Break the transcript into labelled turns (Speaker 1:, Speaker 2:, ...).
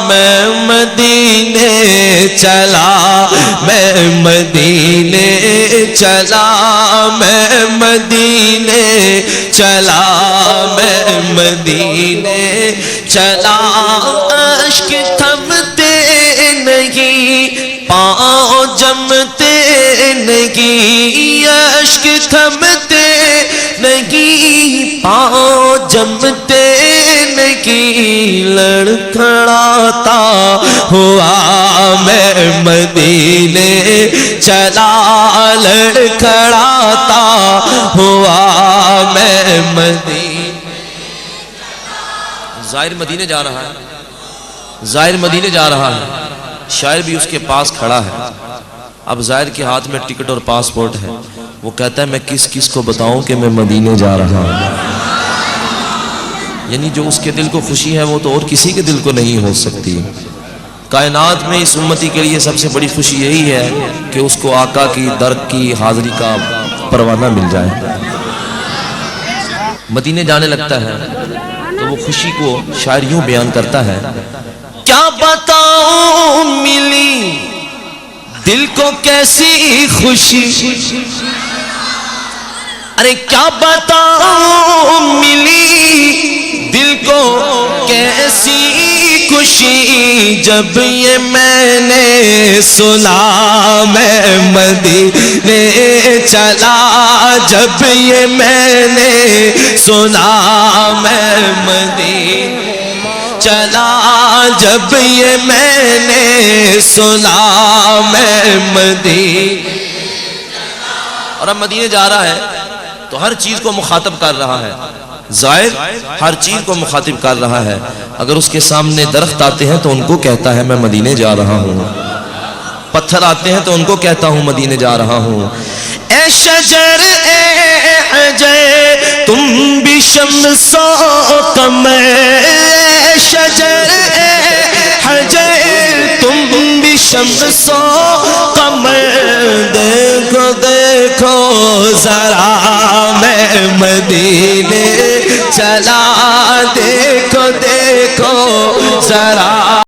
Speaker 1: میں مدینے چلا، میں مدینے چلا، میں مدینے چلا، میں مدینے چلا، اشک تھمتے نہیں، پاؤں جمتے نہیں، اشک تھمتے نہیں، پاؤں جمتے نہیں، لڑکھڑاتا ہوا میں مدینے چلا، لڑکھڑاتا ہوا میں مدینے۔ زائر مدینے جا رہا ہے، زائر مدینے جا رہا ہے، شاعر بھی اس کے پاس کھڑا ہے۔ اب زائر کے ہاتھ میں ٹکٹ اور پاسپورٹ ہے، وہ کہتا ہے میں کس کس کو بتاؤں کہ میں مدینے جا رہا ہوں۔ یعنی جو اس کے دل کو خوشی ہے وہ تو اور کسی کے دل کو نہیں ہو سکتی۔ کائنات میں اس امتی کے لیے سب سے بڑی خوشی یہی ہے کہ اس کو آقا کی در کی حاضری کا پروانہ مل جائے۔ مدینے جانے لگتا ہے تو وہ خوشی کو شاعر یوں بیان کرتا ہے، کیا بتاؤں ملی دل کو کیسی خوشی، ارے کیا بتاؤں ملی دل کو کیسی خوشی، جب یہ میں نے سنا میں مدینے چلا، جب یہ میں نے سنا میں مدینے چلا، جب یہ میں نے سنا میں مدینے۔ اور اب مدینے جا رہا ہے تو ہر چیز کو مخاطب کر رہا ہے، زائر ہر چیز کو مخاطب کر رہا ہے۔ اگر اس کے سامنے درخت آتے ہیں تو ان کو کہتا ہے میں مدینے جا رہا ہوں، پتھر آتے ہیں تو ان کو کہتا ہوں مدینے جا رہا ہوں۔ اے شجر اے حجر تم بھی شمس و قمر، اے شجر اے حجر تم بھی شمس و قمر، دیکھو دیکھو ذرا میں مدینے چلا، دیکھو دیکھو ذرا